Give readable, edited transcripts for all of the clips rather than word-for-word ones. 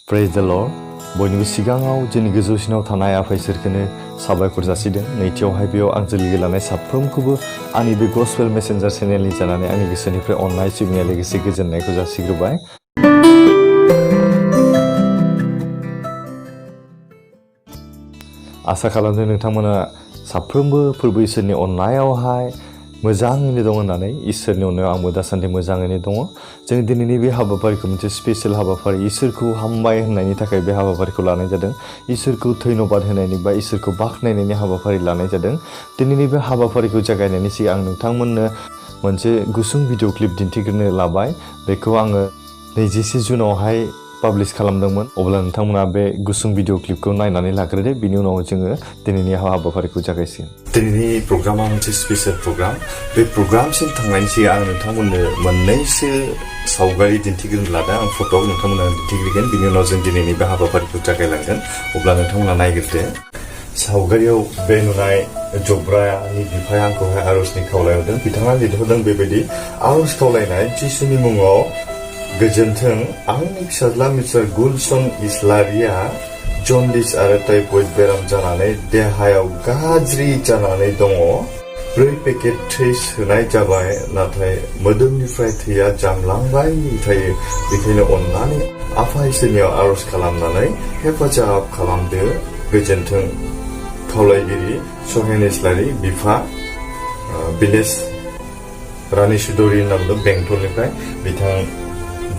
Praise the Lord. बयनिबो सिगाङाव जोंनि गोजौसिनाव थानाय आफा इसोरखौनो साबायखर जासिदों। नैथियावहाय बेयाव आंजों लोगो लानाय साफ्रोमखौबो आंनि बे गस्पेल मेसेन्जार चेनेलनि जानानै आंनि गोसोनिफ्राय अननाय सिबिनाय लोगोसे गोजोननायखौ जासिग्रोबाय। आसा खालामदों नोंथांमोना साफ्रोमबो फोरबो इसोरनि अननायावहाय मोजाङैनो दं होननानै इसोरनि अननायाव आंबो दासान्दि मोजाङैनो दङ। जों दिनैनि बे हाबाफारिखौ मोनसे स्पेशल हाबाफारि इसोरखौ हामबाय होननायनि थाखाय बे हाबाफारिखौ लानाय जादों। इसोरखौ धन्यबाद होनायनि बा इसोरखौ बाख्नायनायनि हाबाफारि लानाय जादों। दिनैनि बे हाबाफारिखौ जागायनायनि सिगां आं नोंथांमोननो मोनसे गुसुं भिडिअ क्लिप दिन्थिग्रोनो लाबाय। बेखौ आङो 24 जुनावहाय पाब्लिश खालामदोंमोन। अब्ला नोंथांमोना बे गुसुं भिडिअ क्लिपखौ नायनानै लाग्रोदो। बिनि उनाव जोङो दिनैनि हाबाफारिखौ जागायसिगोन। दिनैनि प्रग्रामा मोनसे स्पेशल प्रग्राम। बे प्रग्रामसिम थांनायनि सिगां आं नोंथांमोननो मोननैसो सावगारि दिन्थिग्रोनो लादों। आं फट' नोंथांमोना दिन्थिग्रोगोन। बिनि उनाव जों दिनैनि बे हाबाफारिखौ जागायलांगोन। अब्ला नोंथांमोना नायग्रोदो। सावगारियाव बे नुनाय जब्रानि बिफाया आंखौहाय आर'जनि खावलायहरदों। बिथाङा लिरहरदों बेबायदि आर'ज खावलायनाय जिसुनि मुङाव गोजोन्थों। आंनि फिसाज्ला मिस्टार गुलसन इस्लारिया जन्दिस आरो टाइफयड बेराम जानानै देहायाव गाज्रि जानानै दङ। 4 पेकेट थै सोनाय जाबाय, नाथाय मोदोमनिफ्राय थैया जामलांबाय थायो। बेखायनो अननानै आफा इसोरनियाव आर'ज खालामनानै हेफाजाब खालामदो। गोजोन्थों। खावलायगिरि सहेन इस्लारि, बिफा भिलेज रानि सुदरि होनना बुंदों बेंटलनिफ्राय। बिथां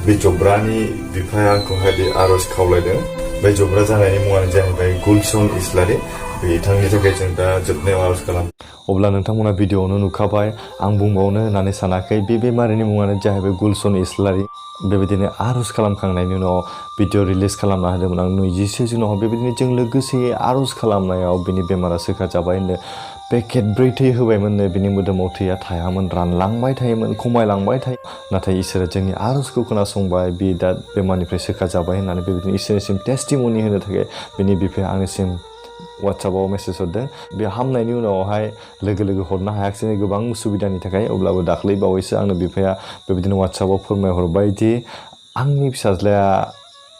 बे जब्रानि बिफाया आंखौहाय बे आर'ज खावलायदों। बे जब्रा जानायनि मुङानो जाहैबाय गुलसन इस्लारि। बिथांनि थाखाय जों दा जोबनायाव आर'ज खालाम। अब्ला नोंथांमोना भिडिअआवनो नुखाबाय। आं बुंबावनो होननानै सानाखै। बे बेमारिनि मुङानो जाहैबाय गुलसन इस्लारि। बेबायदिनो आर'ज खालामखांनायनि उनाव भिडिअ रिलिज खालामना होदोंमोन आं 24 जुनाव। बेबायदिनो जों लोगोसे आर'ज खालामनायाव बिनि बेमारा सोखाजाबाय होननो पेकेट 4 थै होबायमोननो। बिनि मोदोमाव थैया थायामोन, रानलांबाय थायोमोन, खमायलांबाय थायो। नाथाय इसोरा जोंनि आर'जखौ खोनासंबाय। बे दा बेमारनिफ्राय सोखाजाबाय होननानै बेबायदिनो इसोरनिसिम टेस्टिमनि होनो थाखाय बिनि बिफाया आंनिसिम वाट्सएपआव मेसेज हरदों। बे हामनायनि उनावहाय लोगो लोगो हरनो हायाखिसै गोबां उसुबिदानि थाखाय। अब्लाबो दाख्लै बावैसो आंनो बिफाया बेबायदिनो वाट्सएपआव फोरमायहरबाय दि आंनि फिसाज्लाया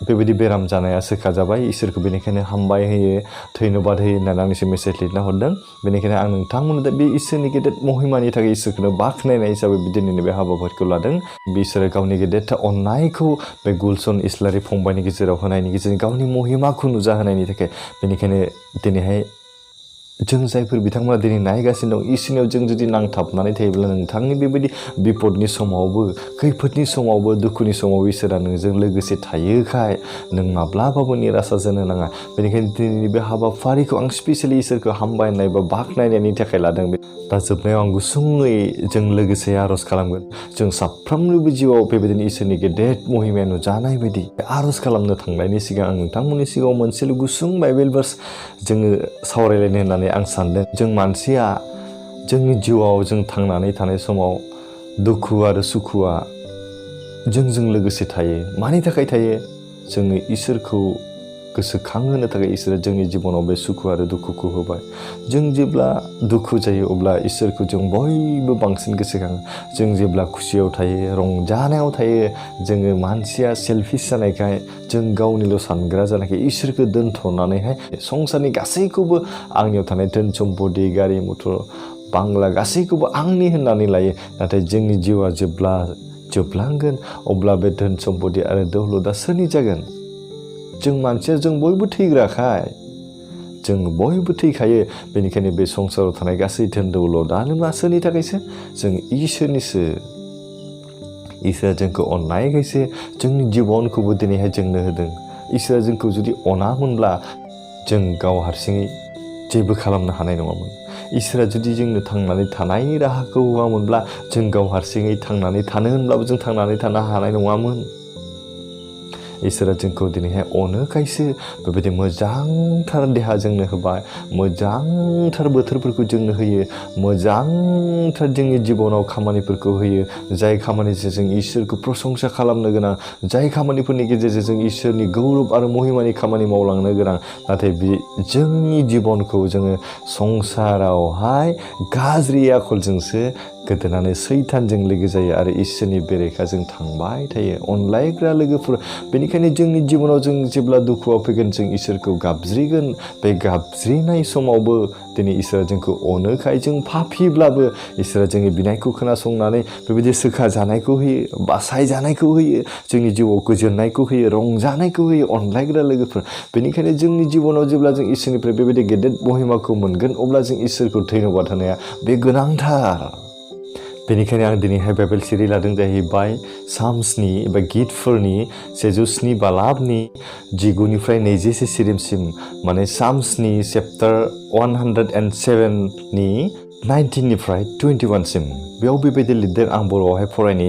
बेबायदि बेराम जानाया सोखाजाबाय। इसोरखौ बेनिखायनो हामबाय होयो, धन्यबाद होयो होननानै आंनिसिम मेसेज लिरना हरदों। बेनिखायनो आं नोंथांमोननो दा बे इसोरनि गेदेर महिमानि थाखाय इसोरखौनो बाख्नायनाय हिसाबै दिनैनि बे हाबाफारिखौ लादों। बिसोरो गावनि गेदेरथार अननायखौ बे गुलसन इस्लारि फंबायनि गेजेराव होनायनि गेजेरजों गावनि महिमाखौ नुजाहोनायनि थाखाय। बेनिखायनो दिनैहाय जों जायफोर बिथांमोना दिनै नायगासिनो दं, इसोरनियाव जों जुदि नांथाबनानै थायोब्ला नोंथांनि बेबायदि बिपदनि समावबो, खैफोदनि समावबो, दुखुनि समावबो इसोरा नोंजों लोगोसे थायोखाय नों माब्लाबाबो निराशा जानो नाङा। बेनिखायनो दिनैनि बे हाबाफारिखौ आं स्पेसियेलि इसोरखौ हामबाय होननाय बा बाख्नायनायनि थाखाय लादों। दा जोबनायाव आं गुसुङै जों लोगोसे आर'ज खालामगोन। जों साफ्रोमनिबो जिउआव बेबायदिनो इसोरनि गेदेर महिमाया नुजानाय बायदि आर'ज खालामनो थांनायनि सिगां आं नोंथांमोननि सिगाङाव मोनसेल' गुसुं बाइबेल भार्स जोङो सावरायलायनो होननानै आं सानदों। जों मानसिया जोंनि जिउआव जों थांनानै थानाय समाव दुखु आरो सुखुआ जोंजों लोगोसे थायो। मानि थाखाय थायो? जोङो इसोरखौ गोसोखांहोनो थाखाय इसोरा जोंनि जिबनाव बे सुखु आरो दुखुखौ होबाय। जों जेब्ला दुखु जायो अब्ला इसोरखौ जों बयबो बांसिन गोसोखाङो। जों जेब्ला खुसियाव थायो, रंजानायाव थायो, जोङो मानसिया सेल्फिश जानायखाय, जों गावनिल' सानग्रा जानायखाय इसोरखौ दोनथ'नानैहाय संसारनि गासैखौबो, आंनियाव थानाय धोन सम्पति, गारि मथर, बांला गासैखौबो आंनि होननानै लायो। नाथाय जोंनि जिउआ जेब्ला जोबलांगोन अब्ला बे धोन सम्पति आरो दौलतआ सोरनि जागोन? जों मानसिया जों बयबो थैग्राखाय, जों बयबो थैखायो। बेनिखायनो बे संसाराव थानाय गासै धोन दौलतआनो मा सोरनि थाखायसो? जों इसोरनिसो। इसोरा जोंखौ अननायखायसो जोंनि जिबनखौबो दिनैहाय जोंनो होदों। इसोरा जोंखौ जुदि अनामोनब्ला जों गाव हारसिङै जेबो खालामनो हानाय नङामोन। इसोरा जुदि जोंनो थांनानै थानायनि राहाखौ होआमोनब्ला जों गाव हारसिङै थांनानै थानो होनब्लाबो जों थांनानै थानो हानाय नङामोन। इसोरा जोंखौ दिनैहाय अनोखायसो बेबायदि मोजांथार देहा जोंनो होबाय, मोजांथार बोथोरफोरखौ जोंनो होयो, मोजांथार जोंनि जिबनाव खामानिफोरखौ होयो। जाय खामानिजों जों इसोरखौ प्रशंसा खालामनो गोनां, जाय खामानिफोरनि गेजेरजों जों इसोरनि गौरब आरो महिमानि खामानि मावलांनो गोनां। नाथाय बे जोंनि जिबनखौ जोङो संसारावहाय गाज्रि आखलजोंसो गोदोनानै सैतानजों लोगो जायो आरो इसोरनि बेरेखा जों थांबाय थायो अनलायग्रा लोगोफोर बेनिखायनो जोंनि जिबनाव जों जेब्ला दुखुआव फैगोन जों इसोरखौ गाबज्रिगोन बे गाबज्रिनाय समावबो दिनै इसोरा जोंखौ अनोखाय जों पापिब्लाबो इसोरा जोंनि बिनायखौ खोनासंनानै बेबायदि सोखा जानायखौ होयो बासाय जानायखौ होयो जोंनि जिउआव गोजोननायखौ होयो रंजानायखौ होयो अनलायग्रा लोगोफोर बेनिखायनो जोंनि जिबनाव जेब्ला जों इसोरनिफ्राय बेबायदि गेदेर महिमाखौ मोनगोन अब्ला जों इसोरखौ धन्यबाद होनाया बे गोनांथार बेनिखायनो आं दिनैहाय बाइबेल सिरि लादों जाहैबाय साम्सनि एबा गितफोरनि 107 बालाबनि 19निफ्राय 20 सिरिमसिम माने साम्सनि चेप्टार 107 नि 19निफ्राय 21 सिम बेयाव बेबायदि लिरदों आं बर'आवहाय फरायनि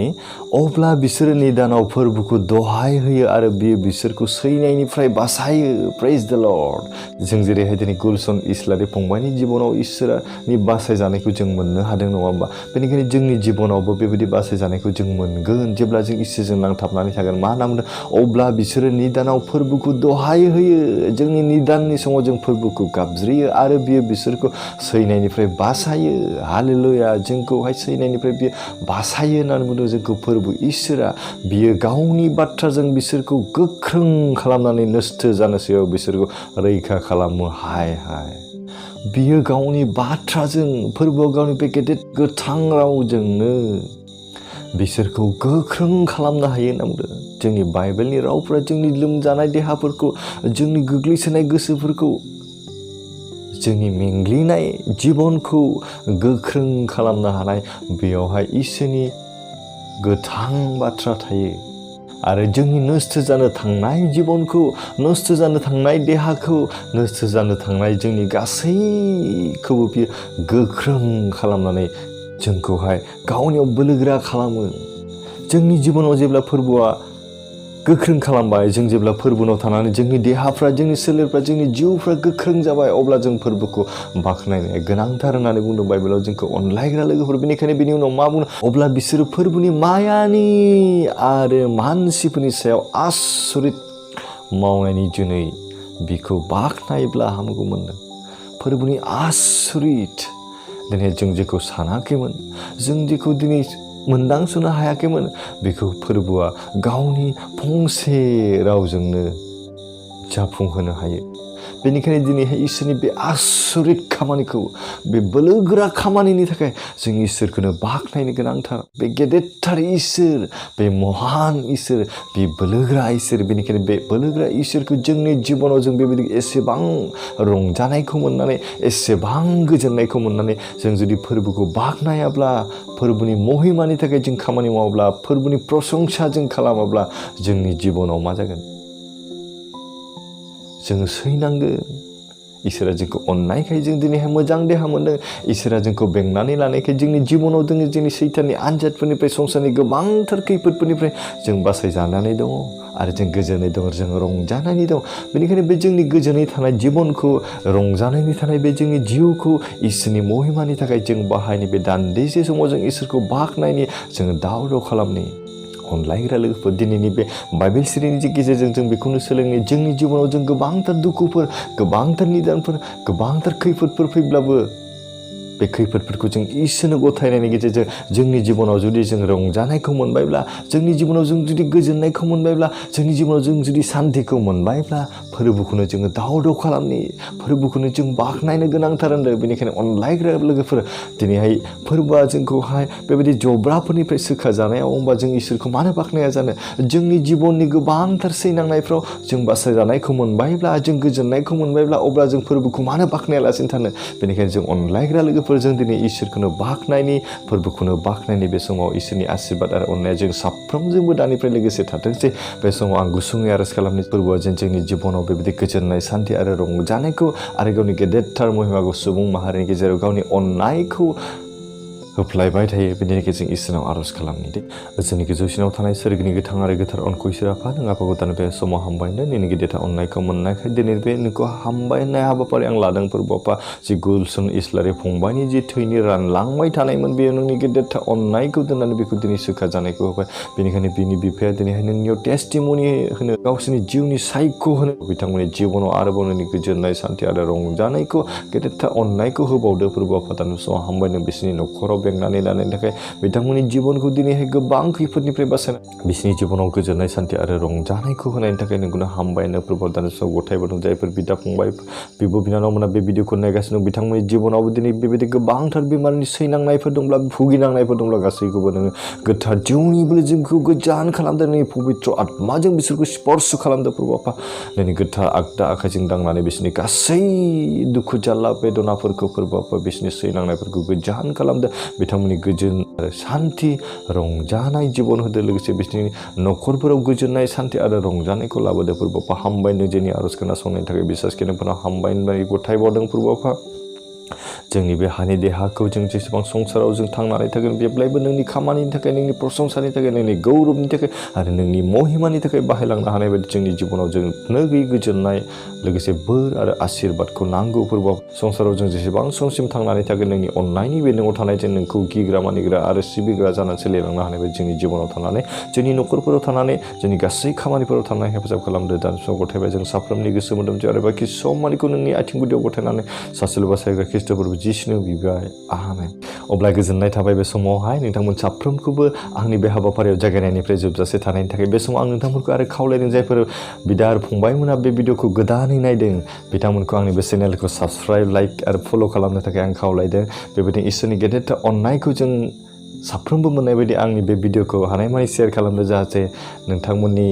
अब्ला बिसोरो निदानाव फोरबोखौ दहाय होयो आरो बियो बिसोरखौ सैनायनिफ्राय बासायो प्रेज द लर्ड जों जेरैहाय दिनै गुलसन इस्लारि फंबायनि जिबनाव इसोरनि बासाय जानायखौ जों मोननो हादों नङा होमबा बेनिखायनो जोंनि जिबनावबो बेबायदि बासाय जानायखौ जों मोनगोन जेब्ला जों इसोरजों नांथाबनानै थागोन मा होनना बुंदों अब्ला बिसोरो निदानाव फोरबोखौ दहाय होयो जोंनि निदाननि समाव जों फोरबोखौ गाबज्रियो आरो बियो बिसोरखौ सैनायनिफ्राय बासायो हालेलुया जोंखौहाय सैनायनिफ्राय बियो बासायो होननानै बुंदों जोंखौ फोरबो इसोरा बियो गावनि बाथ्राजों बिसोरखौ गोख्रों खालामनानै नस्थ' जानोसैयाव बिसोरखौ रैखा खालामो हाय हाय बियो गावनि बाथ्राजों फोरबोआव गावनि बे गेदेर गोथां रावजोंनो बिसोरखौ गोख्रों खालामनो हायो होनना बुंदों जोंनि बाइबेलनि रावफोरा जोंनि लोमजानाय देहाफोरखौ जोंनि गोग्लैसोनाय गोसोफोरखौ जोंनि मेंग्लिनाय जिबनखौ गोख्रों खालामनो हानाय बेयावहाय इसोरनि गोथां बाथ्रा थायो आरो जोंनि नस्थ' जानो थांनाय जिबनखौ नस्थ' जानो थांनाय देहाखौ नस्थ' जानो थांनाय जोंनि गासैखौबो बियो गोख्रों खालामनानै जोंखौहाय गावनियाव बोलोगोरा खालामो जोंनि जिबनाव जेब्ला फोरबोआ गोख्रों खालामबाय जों जेब्ला फोरबोनाव थानानै जोंनि देहाफ्रा जोंनि सोलेरफ्रा जोंनि जिउफ्रा गोख्रों जाबाय अब्ला जों फोरबोखौ बाख्नायनाया गोनांथार होननानै बुंदों बाइबेलाव जोंखौ अनलायग्रा लोगोफोर बेनिखायनो बेनि उनाव मा बुङो अब्ला बिसोरो फोरबोनि मायानि आरो मानसिफोरनि सायाव आसरित मावनायनि जुनै बिखौ बाख्नायब्ला हामगौ मोनदों फोरबोनि आसरित दिनै जों जेखौ सानाखैमोन जों जेखौ दिनै मोनदांसनो हायाखैमोन बेखौ फोरबोआ गावनि फंसे रावजोंनो जाफुंहोनो हायो बेनिखायनो दिनैहाय इसोरनि बे आसरित खामानिखौ बे बोलोगोरा खामानिनि थाखाय जों इसोरखौनो बाख्नायनो गोनांथार बे गेदेरथार इसोर बे महान इसोर बे बोलोगोरा इसोर बेनिखायनो बे बोलोगोरा इसोरखौ जोंनि जिबनाव जों बेबायदि एसेबां रंजानायखौ मोननानै एसेबां गोजोननायखौ मोननानै जों जुदि फोरबोखौ बाख्नायाब्ला फोरबोनि महिमानि थाखाय जों खामानि मावाब्ला फोरबोनि प्रशंसा जों खालामाब्ला जोंनि जिबनाव मा जागोन जों सैनांगोन इसोरा जोंखौ अननायखाय जों दिनैहाय मोजां देहा मोनदों इसोरा जोंखौ बेंनानै लानायखाय जोंनि जिबनाव दोङो जोंनि सैताननि आनजादफोरनिफ्राय संसारनि गोबांथार खैफोदफोरनिफ्राय जों बासायजानानै दङ आरो जों गोजोनै दङ जों रंजानानै दं बेनिखायनो बे जोंनि गोजोनै थानाय जिबनखौ रंजानायनि थानाय बे जोंनि जिउखौ इसोरनि महिमानि थाखाय जों बाहायनि बे दान्दिसे समाव जों इसोरखौ बाख्नायनि जोङो दाव दाव खालामनि अनलायग्रा लोगोफोर दिनैनि बे बाइबेल सिरिनि गेजेरजों जों बेखौनो सोलोंनो जोंनि जिबनाव जों गोबांथार दुखुफोर गोबांथार निदानफोर गोबांथार खैफोदफोर फैब्लाबो बे खैफोदफोरखौ जों इसोरनो गथायनायनि गेजेरजों जोंनि जिबनाव जुदि जों रंजानायखौ मोनबायब्ला जोंनि जिबनाव जों जुदि गोजोननायखौ मोनबायब्ला जोंनि जिबनाव जों जुदि सान्थिखौ मोनबायब्ला फोरबोखौनो जोङो दाव दाव खालामनि फोरबोखौनो जों बाख्नायनो गोनांथार होनदों बेनिखायनो अनलायग्रा लोगोफोर दिनैहाय फोरबोआ जोंखौहाय बेबायदि जब्राफोरनिफ्राय सोखा जानायाव होमबा जों इसोरखौ मानो बाख्नाया जानो जोंनि जिबननि गोबांथार सैनांनायफ्राव जों बासायजानायखौ मोनबायब्ला जों गोजोननायखौ मोनबायब्ला अब्ला जों फोरबोखौ मानो बाख्नायालासिनो थानो बेनिखायनो जों अनलायग्रा लोगोफोर जों दिनै इसोरखौनो बाख्नायनि फोरबोखौनो बाख्नायनि बे समाव इसोरनि आशीर्बाद आरो अननाया जों साफ्रोमजोंबो दानिफ्राय लोगोसे थाथोंसै बे समाव आं गुसुङै आरज खालामनि फोरबोआ जेन जोंनि जिबनाव बेबायदि गोजोननाय सान्थि आरो रंजानायखौ आरो गावनि गेदेरथार महिमाखौ सुबुं माहारिनि गेजेराव गावनि अननायखौ होफ्लायबाय थायो बेनि गेजेरजों इसोरनाव आरज खालामनि दे जोंनि गोजौसिनाव थानाय सोरगिनि गोथां आरो गोथार अनखौ इसोर आफा नों आफाखौ दानो बे समाव हामबायनो नोंनि गेदेरथार अननायखौ मोननायखाय दिनै बे नोंखौ हामबाय होननाय हाबाफारि आं लादों फोरबो आफा जि गुलसन इस्लारि फंबायनि जि थैनि रानलांबाय थानायमोन बेयो नोंनि गेदेरथार अननायखौ दोननानै बेखौ दिनै सोखा जानायखौ होबाय बेनिखायनो बिनि बिफाया दिनैहाय नोंनियाव टेस्टिमनि होनो गावसोरनि जिउनि सायख' होनो बिथांमोननि जिबनाव आरोबाव नोंनि गोजोननाय सान्थि आरो रंजानायखौ गेदेरथार अननायखौ होबावदो फोरबो आफा दानो समाव हामबायनो बिसोरनि न'खराव बेंनानै लानायनि थाखाय बिथांमोननि जिबनखौ दिनैहाय गोबां खैफोदनिफ्राय बासायना बिसोरनि जिबनाव गोजोननाय सान्थि आरो रंजानायखौ होनायनि थाखाय नोंखौनो हामबायनो प्रभु दानि समाव गथायबो दं जायफोर बिदा फंबाय बिब' बिनानावमोना बे भिडिअखौ नायगासिनो दं बिथांमोननि जिबनावबो दिनै बेबायदि गोबांथार बेमारनि सैनांनायफोर दंब्ला भुगिनांनायफोर दंब्ला गासैखौबो नोङो गोथार जिउनि बोलोजोंखौ गोजान खालामदों नोंनि पबित्र आत्माजों बिसोरखौ स्पर्श खालामदों प्रभु आफा नोंनि गोथार आगदा आखाइजों दांनानै बिसोरनि गासै दुखु जारला बेदनाफोरखौ प्रभु आफा बिसोरनि सैनांनायफोरखौ गोजान खालामदों बिथांमोननि गोजोन आरो सान्थि रंजानाय जिबन होदो लोगोसे बिसोरनि न'खरफोराव गोजोननाय सान्थि आरो रंजानायखौ लाबोदो प्रभु आफा हामबायनो जोंनि आरज खोनासंनायनि थाखाय बिसास गोनांफोरनाव हामबायनाय गथायबावदों प्रभु आफा जोंनि बे हानि देहाखौ जों जेसेबां संसाराव जों थांनानै थागोन जेब्लायबो नोंनि खामानिनि थाखाय नोंनि प्रशंसानि थाखाय नोंनि गौरबनि थाखाय आरो नोंनि महिमानि थाखाय बाहायलांनो हानाय बायदि जोंनि जिबनाव जों गैयै गोजोननाय लोगोसे बोर आरो आशीर्बादखौ नांगौ फोरबो संसाराव जों जेसेबां समसिम थांनानै थागोन नोंनि अननायनि बे न'आव थानाय जों नोंखौ गिग्रा मानिग्रा आरो सिबिग्रा जानानै सोलिलांनो हानाय बायदि जोंनि जिबनाव थानानै जोंनि न'खरफोराव थानानै जोंनि गासै खामानिफोराव थानाय हेफाजाब खालामदो दानि समाव गथायबाय जों साफ्रोमनि गोसो मोदोमजों आरो बाखि समानिखौ नोंनि आथिं गुदियाव गथायनानै सासेल' बासायग्रा ख्रिस्ट'फोरबो जिसुनो बिबाय आमेन अब्ला गोजोननाय थाबाय बे समावहाय नोंथांमोन साफ्रोमखौबो आंनि बे हाबाफारियाव जागायनायनिफ्राय जोबजासे थानायनि थाखाय बे समाव आं नोंथांमोनखौ आरो खावलायदों जायफोर बिदा आरो फंबायमोना बे भिडिअखौ गोदानै नायदों बिथांमोनखौ आंनि बे चेनेलखौ साबस्क्राइब लाइक आरो फल' खालामनो थाखाय आं खावलायदों बेबायदिनो इसोरनि गेदेरथार अननायखौ जों साफ्रोमबो मोननाय बायदि आंनि बे भिडिअखौ हानायमानि शेयार खालामदो जाहाथे नोंथांमोननि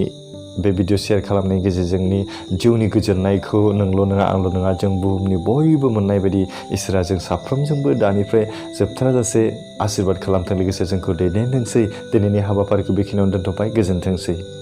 बे भिडिअ शेयार खालामनायनि गेजेरजोंनि जिउनि गोजोननायखौ नोंल' नङा आंल' नङा जों बुहुमनि बयबो मोननाय बायदि इसोरा जों साफ्रोमजोंबो दानिफ्राय जोबथाजासे आशीर्बाद खालामथों लोगोसे जोंखौ दैदेनथोंसै दिनैनि हाबाफारिखौ बेखिनियावनो दोनथ'बाय गोजोनथोंसै